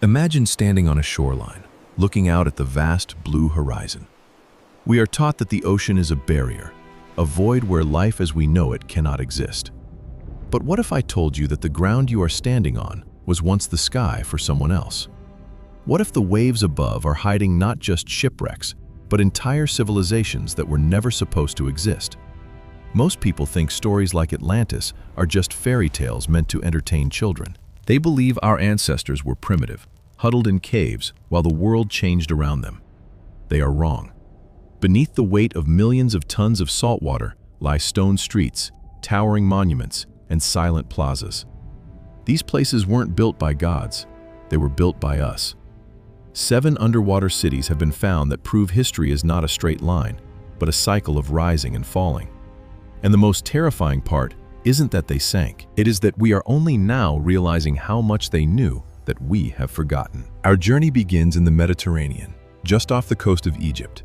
Imagine standing on a shoreline, looking out at the vast blue horizon. We are taught that the ocean is a barrier, a void where life as we know it cannot exist. But what if I told you that the ground you are standing on was once the sky for someone else? What if the waves above are hiding not just shipwrecks, but entire civilizations that were never supposed to exist? Most people think stories like Atlantis are just fairy tales meant to entertain children. They believe our ancestors were primitive, huddled in caves while the world changed around them. They are wrong. Beneath the weight of millions of tons of salt water lie stone streets, towering monuments, and silent plazas. These places weren't built by gods, they were built by us. 7 underwater cities have been found that prove history is not a straight line, but a cycle of rising and falling. And the most terrifying part isn't that they sank, it is that we are only now realizing how much they knew that we have forgotten. Our journey begins in the Mediterranean, just off the coast of Egypt.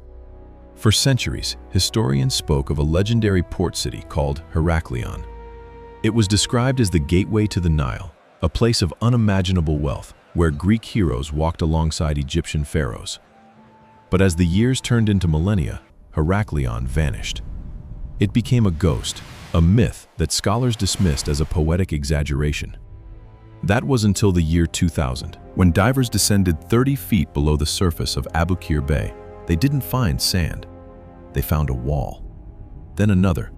For centuries, historians spoke of a legendary port city called Heracleion. It was described as the gateway to the Nile, a place of unimaginable wealth where Greek heroes walked alongside Egyptian pharaohs. But as the years turned into millennia, Heracleion vanished. It became a ghost, a myth that scholars dismissed as a poetic exaggeration. That was until the year 2000, when divers descended 30 feet below the surface of Abu Qir Bay. They didn't find sand. They found a wall. Then another.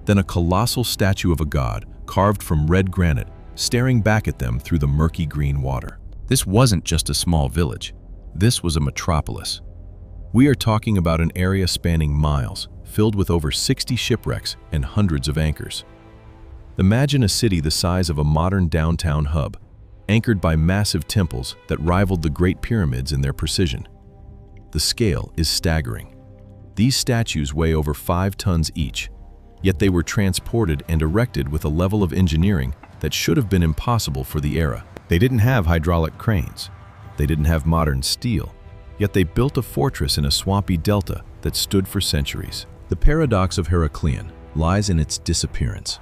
Then a colossal statue of a god, carved from red granite, staring back at them through the murky green water. This wasn't just a small village. This was a metropolis. We are talking about an area spanning miles, filled with over 60 shipwrecks and hundreds of anchors. Imagine a city the size of a modern downtown hub, anchored by massive temples that rivaled the Great Pyramids in their precision. The scale is staggering. These statues weigh over 5 tons each, yet they were transported and erected with a level of engineering that should have been impossible for the era. They didn't have hydraulic cranes. They didn't have modern steel, yet they built a fortress in a swampy delta that stood for centuries. The paradox of Heracleion lies in its disappearance.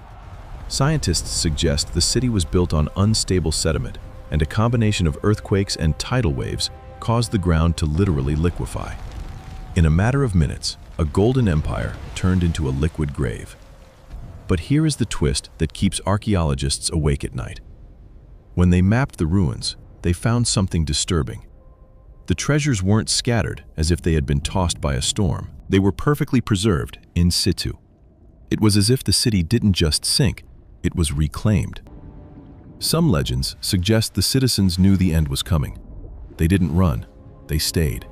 Scientists suggest the city was built on unstable sediment, and a combination of earthquakes and tidal waves caused the ground to literally liquefy. In a matter of minutes, a golden empire turned into a liquid grave. But here is the twist that keeps archaeologists awake at night. When they mapped the ruins, they found something disturbing. The treasures weren't scattered as if they had been tossed by a storm. They were perfectly preserved in situ. It was as if the city didn't just sink, it was reclaimed. Some legends suggest the citizens knew the end was coming. They didn't run, they stayed.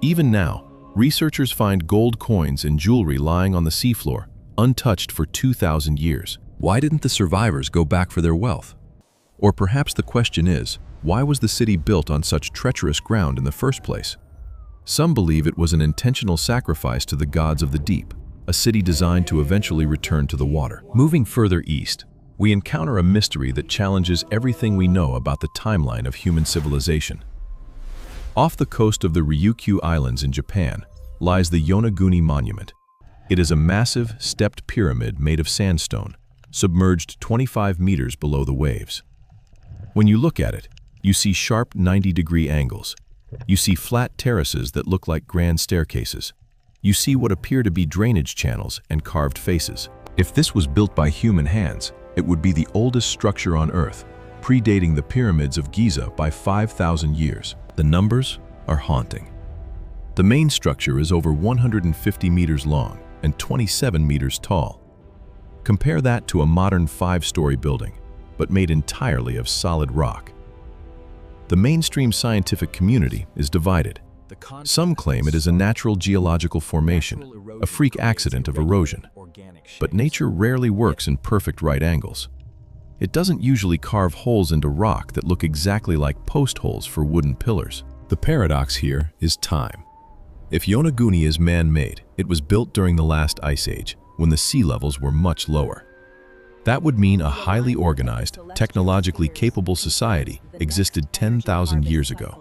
Even now, researchers find gold coins and jewelry lying on the seafloor, untouched for 2,000 years. Why didn't the survivors go back for their wealth? Or perhaps the question is, why was the city built on such treacherous ground in the first place? Some believe it was an intentional sacrifice to the gods of the deep, a city designed to eventually return to the water. Moving further east, we encounter a mystery that challenges everything we know about the timeline of human civilization. Off the coast of the Ryukyu Islands in Japan lies the Yonaguni Monument. It is a massive, stepped pyramid made of sandstone, submerged 25 meters below the waves. When you look at it, you see sharp 90-degree angles. You see flat terraces that look like grand staircases. You see what appear to be drainage channels and carved faces. If this was built by human hands, it would be the oldest structure on Earth, predating the pyramids of Giza by 5,000 years. The numbers are haunting. The main structure is over 150 meters long and 27 meters tall. Compare that to a modern 5-story building, but made entirely of solid rock. The mainstream scientific community is divided. Some claim it is a natural geological formation, a freak accident of erosion. But nature rarely works in perfect right angles. It doesn't usually carve holes into rock that look exactly like post holes for wooden pillars. The paradox here is time. If Yonaguni is man-made, it was built during the last ice age, when the sea levels were much lower. That would mean a highly organized, technologically capable society existed 10,000 years ago.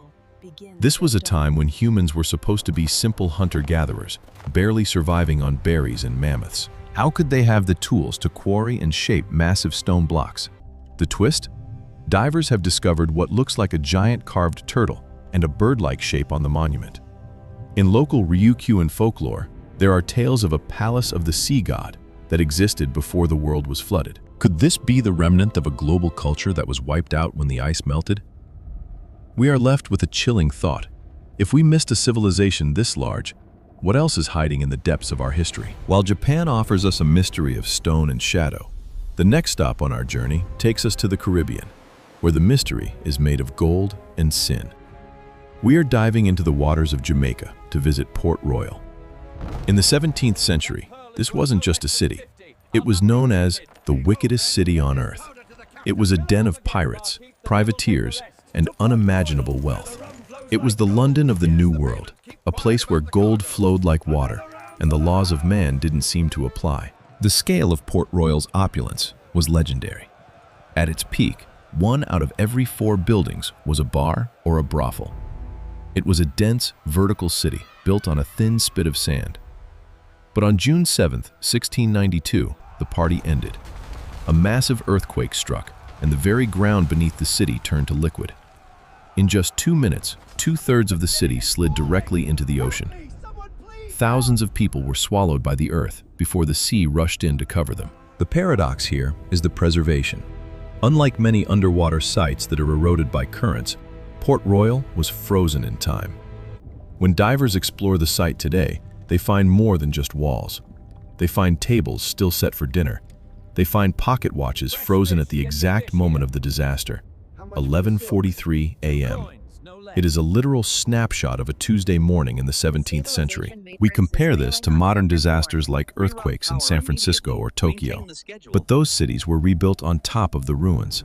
This was a time when humans were supposed to be simple hunter-gatherers, barely surviving on berries and mammoths. How could they have the tools to quarry and shape massive stone blocks? The twist? divers have discovered what looks like a giant carved turtle and a bird-like shape on the monument. In local Ryukyuan folklore, there are tales of a palace of the sea god that existed before the world was flooded. Could this be the remnant of a global culture that was wiped out when the ice melted? We are left with a chilling thought. If we missed a civilization this large, what else is hiding in the depths of our history? While Japan offers us a mystery of stone and shadow, the next stop on our journey takes us to the Caribbean, where the mystery is made of gold and sin. We are diving into the waters of Jamaica to visit Port Royal. In the 17th century, this wasn't just a city. It was known as the wickedest city on earth. It was a den of pirates, privateers, and unimaginable wealth. It was the London of the New World, a place where gold flowed like water, and the laws of man didn't seem to apply. The scale of Port Royal's opulence was legendary. At its peak, 1 out of every 4 buildings was a bar or a brothel. It was a dense, vertical city built on a thin spit of sand. But on June 7, 1692, the party ended. A massive earthquake struck, and the very ground beneath the city turned to liquid. In just 2 minutes, 2/3 of the city slid directly into the ocean. Thousands of people were swallowed by the earth before the sea rushed in to cover them. The paradox here is the preservation. Unlike many underwater sites that are eroded by currents, Port Royal was frozen in time. When divers explore the site today, they find more than just walls. They find tables still set for dinner. They find pocket watches frozen at the exact moment of the disaster, 11:43 a.m. It is a literal snapshot of a Tuesday morning in the 17th century. We compare this to modern disasters like earthquakes in San Francisco or Tokyo, but those cities were rebuilt on top of the ruins.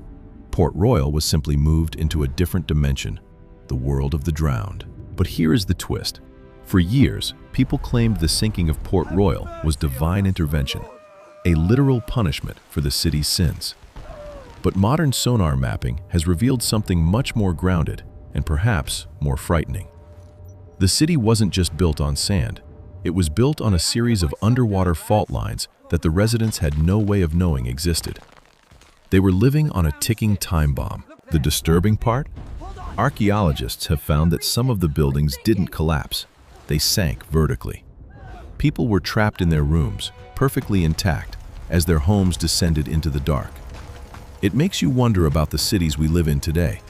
Port Royal was simply moved into a different dimension, the world of the drowned. But here is the twist. For years, people claimed the sinking of Port Royal was divine intervention, a literal punishment for the city's sins. But modern sonar mapping has revealed something much more grounded and perhaps more frightening. The city wasn't just built on sand. It was built on a series of underwater fault lines that the residents had no way of knowing existed. They were living on a ticking time bomb. The disturbing part? Archaeologists have found that some of the buildings didn't collapse. They sank vertically. People were trapped in their rooms, perfectly intact, as their homes descended into the dark. It makes you wonder about the cities we live in today.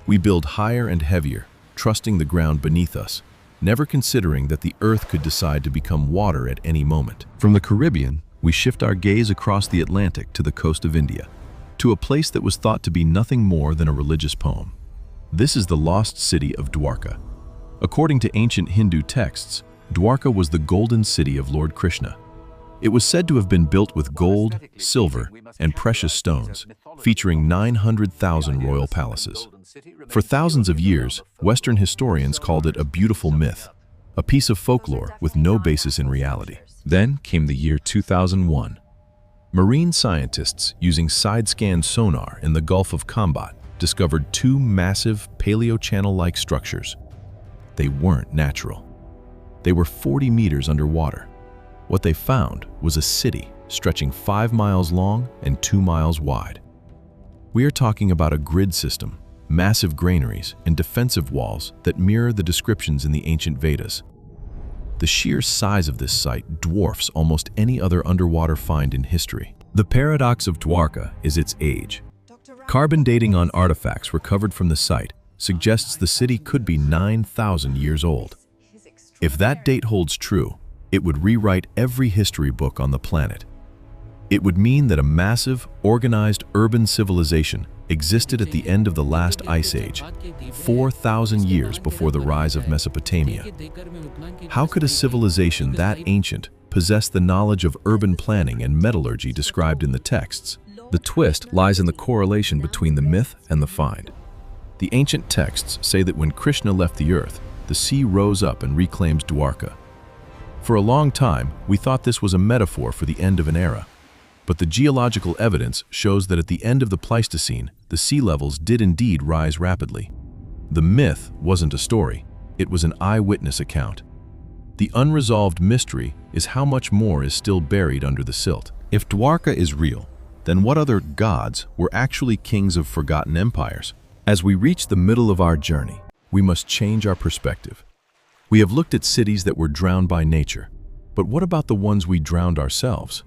We build higher and heavier, trusting the ground beneath us, never considering that the earth could decide to become water at any moment. From the Caribbean, we shift our gaze across the Atlantic to the coast of India, to a place that was thought to be nothing more than a religious poem. This is the lost city of Dwarka. According to ancient Hindu texts, Dwarka was the golden city of Lord Krishna. It was said to have been built with gold, silver, and precious stones, featuring 900,000 royal palaces. For thousands of years, Western historians called it a beautiful myth, a piece of folklore with no basis in reality. Then came the year 2001. Marine scientists using side-scan sonar in the Gulf of Combat discovered 2 massive paleo-channel-like structures. They weren't natural. They were 40 meters underwater. What they found was a city stretching 5 miles long and 2 miles wide. We are talking about a grid system, massive granaries, and defensive walls that mirror the descriptions in the ancient Vedas. The sheer size of this site dwarfs almost any other underwater find in history. The paradox of Dwarka is its age. Carbon dating on artifacts recovered from the site suggests the city could be 9,000 years old. If that date holds true, it would rewrite every history book on the planet. It would mean that a massive, organized urban civilization existed at the end of the last ice age, 4,000 years before the rise of Mesopotamia. How could a civilization that ancient possess the knowledge of urban planning and metallurgy described in the texts? The twist lies in the correlation between the myth and the find. The ancient texts say that when Krishna left the earth, the sea rose up and reclaims Dwarka. For a long time, we thought this was a metaphor for the end of an era. But the geological evidence shows that at the end of the Pleistocene, the sea levels did indeed rise rapidly. The myth wasn't a story, it was an eyewitness account. The unresolved mystery is how much more is still buried under the silt. If Dwarka is real, then what other gods were actually kings of forgotten empires? As we reach the middle of our journey, we must change our perspective. We have looked at cities that were drowned by nature, but what about the ones we drowned ourselves?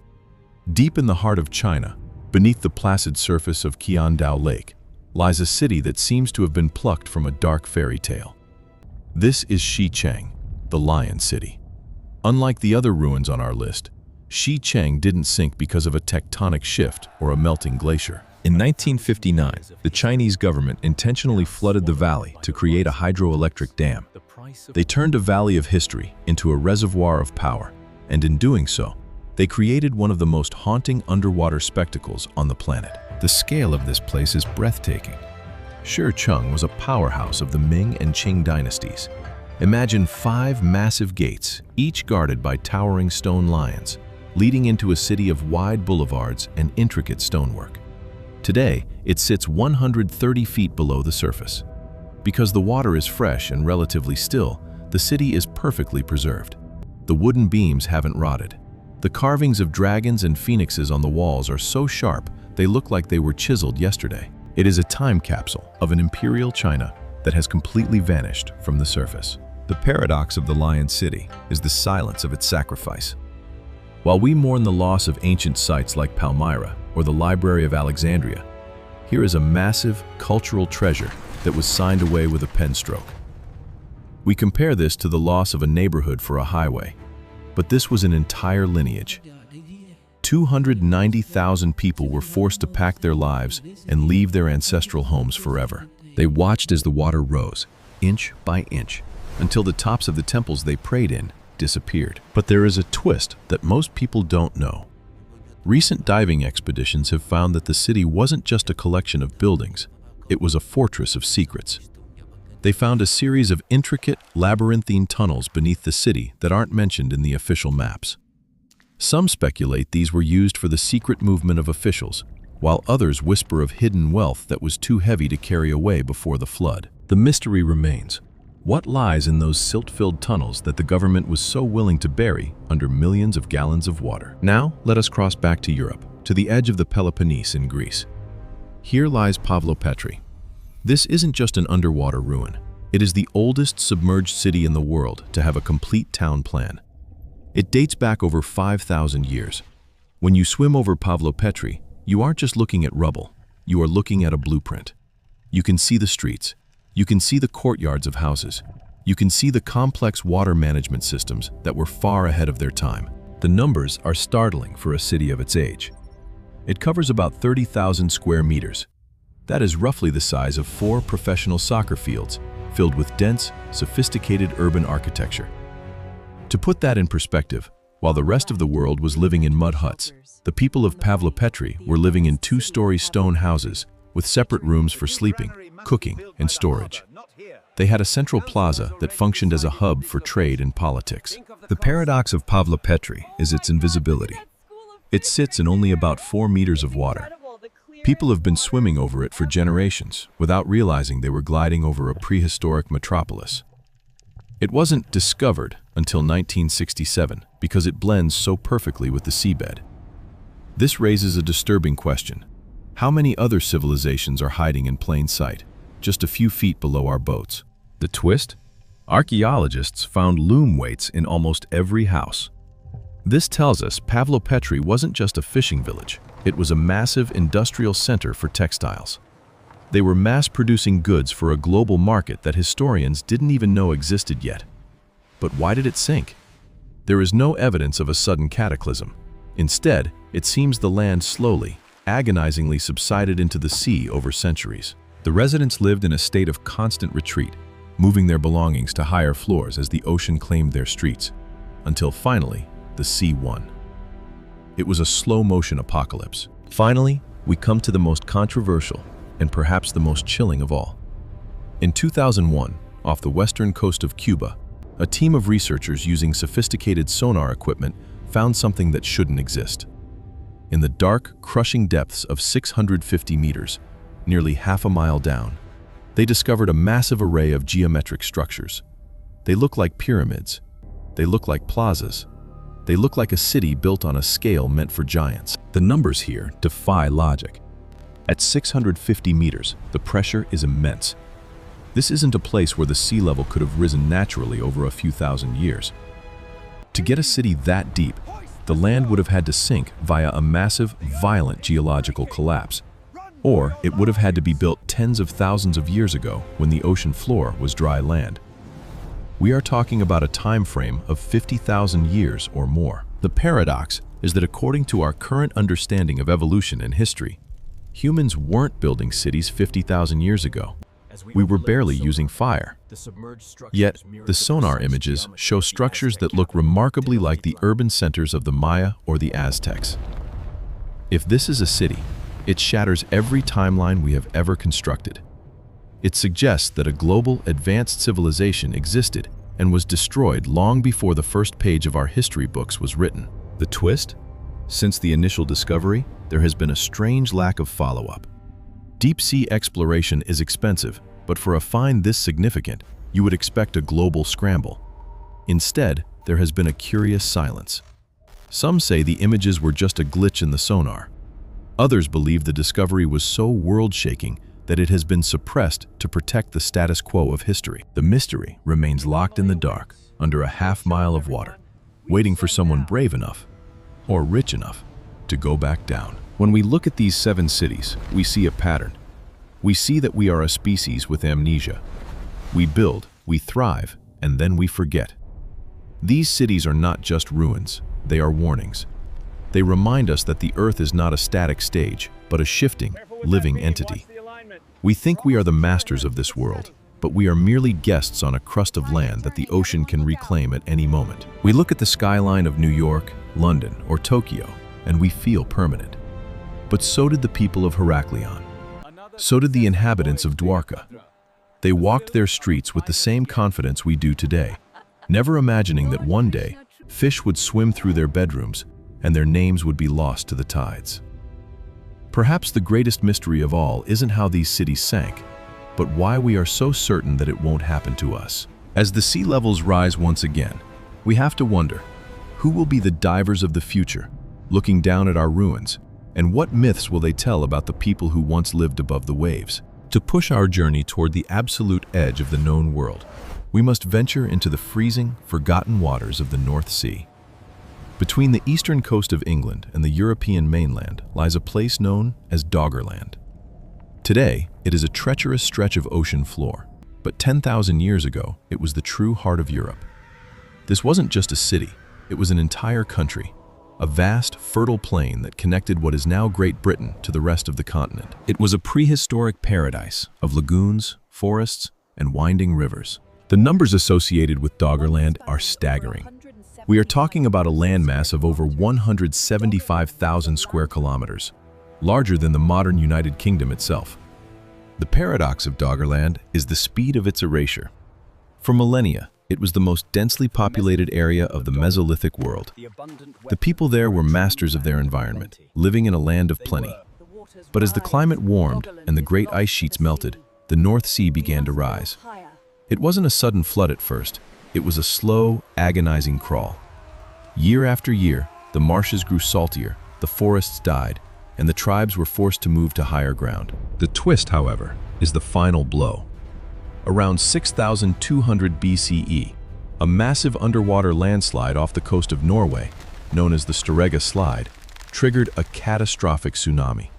Deep in the heart of China, beneath the placid surface of Qiandao Lake, lies a city that seems to have been plucked from a dark fairy tale. This is Xicheng, the Lion City. Unlike the other ruins on our list, Xicheng didn't sink because of a tectonic shift or a melting glacier. In 1959, the Chinese government intentionally flooded the valley to create a hydroelectric dam. They turned a valley of history into a reservoir of power, and in doing so, they created one of the most haunting underwater spectacles on the planet. The scale of this place is breathtaking. Shicheng was a powerhouse of the Ming and Qing dynasties. Imagine 5 massive gates, each guarded by towering stone lions, leading into a city of wide boulevards and intricate stonework. Today, it sits 130 feet below the surface. Because the water is fresh and relatively still, the city is perfectly preserved. The wooden beams haven't rotted. The carvings of dragons and phoenixes on the walls are so sharp they look like they were chiseled yesterday. It is a time capsule of an imperial China that has completely vanished from the surface. The paradox of the Lion City is the silence of its sacrifice. While we mourn the loss of ancient sites like Palmyra or the Library of Alexandria, here is a massive cultural treasure that was signed away with a pen stroke. We compare this to the loss of a neighborhood for a highway, but this was an entire lineage. 290,000 people were forced to pack their lives and leave their ancestral homes forever. They watched as the water rose, inch by inch, until the tops of the temples they prayed in disappeared. But there is a twist that most people don't know. Recent diving expeditions have found that the city wasn't just a collection of buildings, it was a fortress of secrets. They found a series of intricate, labyrinthine tunnels beneath the city that aren't mentioned in the official maps. Some speculate these were used for the secret movement of officials, while others whisper of hidden wealth that was too heavy to carry away before the flood. The mystery remains. What lies in those silt-filled tunnels that the government was so willing to bury under millions of gallons of water? Now, let us cross back to Europe, to the edge of the Peloponnese in Greece. Here lies Pavlopetri. This isn't just an underwater ruin. It is the oldest submerged city in the world to have a complete town plan. It dates back over 5,000 years. When you swim over Pavlopetri, you aren't just looking at rubble, you are looking at a blueprint. You can see the streets, you can see the courtyards of houses, you can see the complex water management systems that were far ahead of their time. The numbers are startling for a city of its age. It covers about 30,000 square meters. That is roughly the size of 4 professional soccer fields, filled with dense, sophisticated urban architecture. To put that in perspective, while the rest of the world was living in mud huts, the people of Pavlopetri were living in 2-story stone houses with separate rooms for sleeping, cooking, and storage. They had a central plaza that functioned as a hub for trade and politics. The paradox of Pavlopetri is its invisibility. It sits in only about 4 meters of water. People have been swimming over it for generations without realizing they were gliding over a prehistoric metropolis. It wasn't discovered until 1967 because it blends so perfectly with the seabed. This raises a disturbing question. How many other civilizations are hiding in plain sight, just a few feet below our boats? The twist? Archaeologists found loom weights in almost every house. This tells us Pavlopetri wasn't just a fishing village. It was a massive industrial center for textiles. They were mass-producing goods for a global market that historians didn't even know existed yet. But why did it sink? There is no evidence of a sudden cataclysm. Instead, it seems the land slowly, agonizingly subsided into the sea over centuries. The residents lived in a state of constant retreat, moving their belongings to higher floors as the ocean claimed their streets, until finally, the sea won. It was a slow-motion apocalypse. Finally, we come to the most controversial and perhaps the most chilling of all. In 2001, off the western coast of Cuba, a team of researchers using sophisticated sonar equipment found something that shouldn't exist. In the dark, crushing depths of 650 meters, nearly half a mile down, they discovered a massive array of geometric structures. They look like pyramids. They look like plazas. They look like a city built on a scale meant for giants. The numbers here defy logic. At 650 meters, the pressure is immense. This isn't a place where the sea level could have risen naturally over a few thousand years. To get a city that deep, the land would have had to sink via a massive, violent geological collapse. Or it would have had to be built tens of thousands of years ago when the ocean floor was dry land. We are talking about a time frame of 50,000 years or more. The paradox is that according to our current understanding of evolution and history, humans weren't building cities 50,000 years ago. We were barely using fire. Yet, the sonar images show structures that look remarkably like the urban centers of the Maya or the Aztecs. If this is a city, it shatters every timeline we have ever constructed. It suggests that a global, advanced civilization existed and was destroyed long before the first page of our history books was written. The twist? Since the initial discovery, there has been a strange lack of follow-up. Deep-sea exploration is expensive, but for a find this significant, you would expect a global scramble. Instead, there has been a curious silence. Some say the images were just a glitch in the sonar. Others believe the discovery was so world-shaking that it has been suppressed to protect the status quo of history. The mystery remains locked in the dark, under a half-mile of water, waiting for someone brave enough, or rich enough, to go back down. When we look at these 7 cities, we see a pattern. We see that we are a species with amnesia. We build, we thrive, and then we forget. These cities are not just ruins, they are warnings. They remind us that the Earth is not a static stage, but a shifting, living entity. We think we are the masters of this world, but we are merely guests on a crust of land that the ocean can reclaim at any moment. We look at the skyline of New York, London, or Tokyo, and we feel permanent. But so did the people of Heracleion. So did the inhabitants of Dwarka. They walked their streets with the same confidence we do today, never imagining that one day, fish would swim through their bedrooms and their names would be lost to the tides. Perhaps the greatest mystery of all isn't how these cities sank, but why we are so certain that it won't happen to us. As the sea levels rise once again, we have to wonder, who will be the divers of the future, looking down at our ruins, and what myths will they tell about the people who once lived above the waves? To push our journey toward the absolute edge of the known world, we must venture into the freezing, forgotten waters of the North Sea. Between the eastern coast of England and the European mainland lies a place known as Doggerland. Today, it is a treacherous stretch of ocean floor, but 10,000 years ago, it was the true heart of Europe. This wasn't just a city, it was an entire country, a vast, fertile plain that connected what is now Great Britain to the rest of the continent. It was a prehistoric paradise of lagoons, forests, and winding rivers. The numbers associated with Doggerland are staggering. We are talking about a landmass of over 175,000 square kilometers, larger than the modern United Kingdom itself. The paradox of Doggerland is the speed of its erasure. For millennia, it was the most densely populated area of the Mesolithic world. The people there were masters of their environment, living in a land of plenty. But as the climate warmed and the great ice sheets melted, the North Sea began to rise. It wasn't a sudden flood at first. It was a slow, agonizing crawl. Year after year, the marshes grew saltier, the forests died, and the tribes were forced to move to higher ground. The twist, however, is the final blow. Around 6,200 BCE, a massive underwater landslide off the coast of Norway, known as the Storegga Slide, triggered a catastrophic tsunami.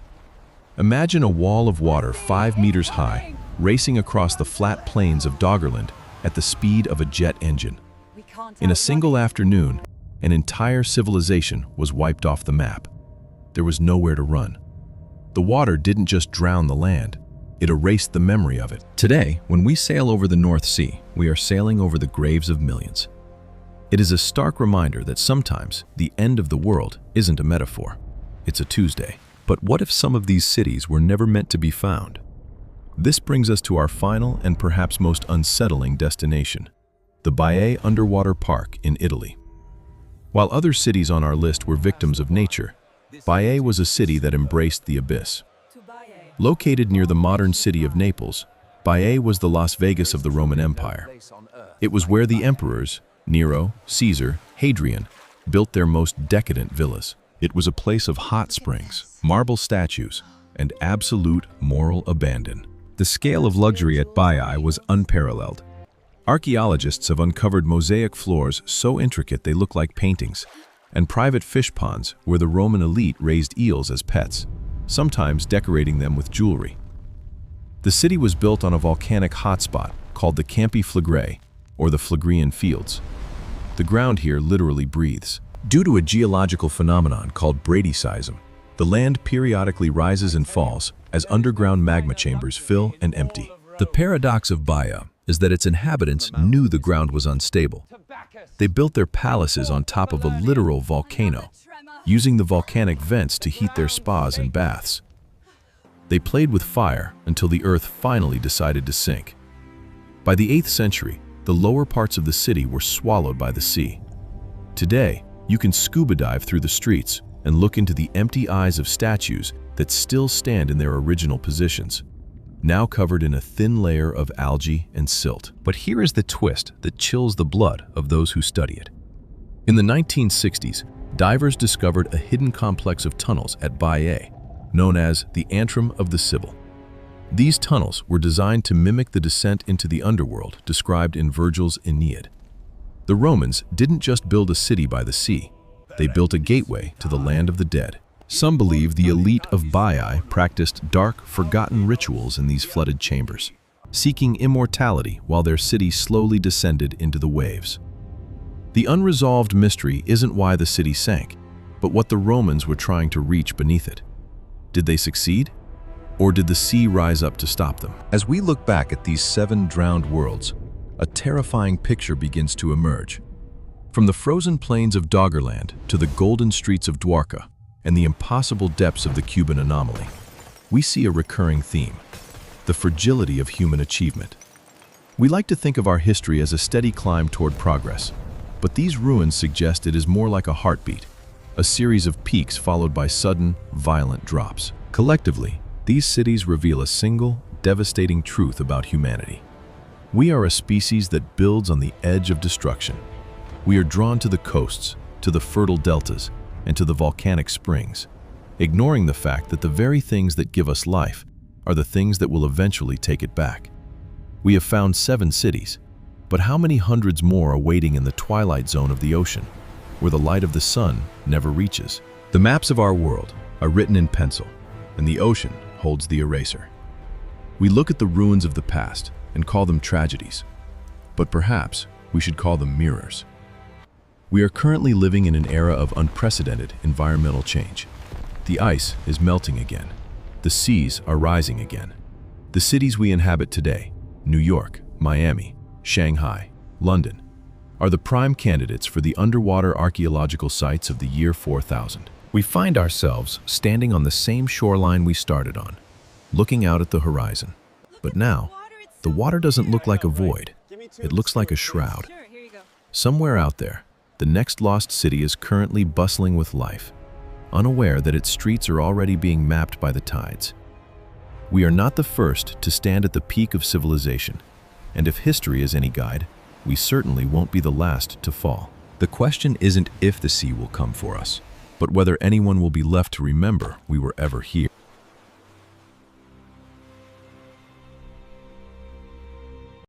Imagine a wall of water 5 meters high, racing across the flat plains of Doggerland at the speed of a jet engine. In a single afternoon, an entire civilization was wiped off the map. There was nowhere to run. The water didn't just drown the land, it erased the memory of it. Today, when we sail over the North Sea, we are sailing over the graves of millions. It is a stark reminder that sometimes the end of the world isn't a metaphor. It's a Tuesday. But what if some of these cities were never meant to be found? This brings us to our final and perhaps most unsettling destination, the Baiae Underwater Park in Italy. While other cities on our list were victims of nature, Baiae was a city that embraced the abyss. Located near the modern city of Naples, Baiae was the Las Vegas of the Roman Empire. It was where the emperors, Nero, Caesar, Hadrian, built their most decadent villas. It was a place of hot springs, marble statues, and absolute moral abandon. The scale of luxury at Baiae was unparalleled. Archaeologists have uncovered mosaic floors so intricate they look like paintings, and private fish ponds where the Roman elite raised eels as pets, sometimes decorating them with jewelry. The city was built on a volcanic hotspot called the Campi Flegrae, or the Phlegrean Fields. The ground here literally breathes. Due to a geological phenomenon called bradyseism, the land periodically rises and falls as underground magma chambers fill and empty. The paradox of Baiae is that its inhabitants knew the ground was unstable. They built their palaces on top of a literal volcano, using the volcanic vents to heat their spas and baths. They played with fire until the earth finally decided to sink. By the 8th century, the lower parts of the city were swallowed by the sea. Today, you can scuba dive through the streets and look into the empty eyes of statues that still stand in their original positions, now covered in a thin layer of algae and silt. But here is the twist that chills the blood of those who study it. In the 1960s, divers discovered a hidden complex of tunnels at Baiae, known as the Antrim of the Sibyl. These tunnels were designed to mimic the descent into the underworld described in Virgil's Aeneid. The Romans didn't just build a city by the sea, they built a gateway to the land of the dead. Some believe the elite of Baiae practiced dark, forgotten rituals in these flooded chambers, seeking immortality while their city slowly descended into the waves. The unresolved mystery isn't why the city sank, but what the Romans were trying to reach beneath it. Did they succeed? Or did the sea rise up to stop them? As we look back at these 7 drowned worlds, a terrifying picture begins to emerge. From the frozen plains of Doggerland to the golden streets of Dwarka and the impossible depths of the Cuban anomaly, we see a recurring theme: the fragility of human achievement. We like to think of our history as a steady climb toward progress, but these ruins suggest it is more like a heartbeat, a series of peaks followed by sudden, violent drops. Collectively, these cities reveal a single, devastating truth about humanity. We are a species that builds on the edge of destruction. We are drawn to the coasts, to the fertile deltas, and to the volcanic springs, ignoring the fact that the very things that give us life are the things that will eventually take it back. We have found 7 cities, but how many hundreds more are waiting in the twilight zone of the ocean, where the light of the sun never reaches? The maps of our world are written in pencil, and the ocean holds the eraser. We look at the ruins of the past and call them tragedies, but perhaps we should call them mirrors. We are currently living in an era of unprecedented environmental change. The ice is melting again. The seas are rising again. The cities we inhabit today, New York, Miami, Shanghai, London, are the prime candidates for the underwater archaeological sites of the year 4000. We find ourselves standing on the same shoreline we started on, looking out at the horizon. But now, the water doesn't look like a void. It looks like a shroud. Somewhere out there, the next lost city is currently bustling with life, unaware that its streets are already being mapped by the tides. We are not the first to stand at the peak of civilization, and if history is any guide, we certainly won't be the last to fall. The question isn't if the sea will come for us, but whether anyone will be left to remember we were ever here.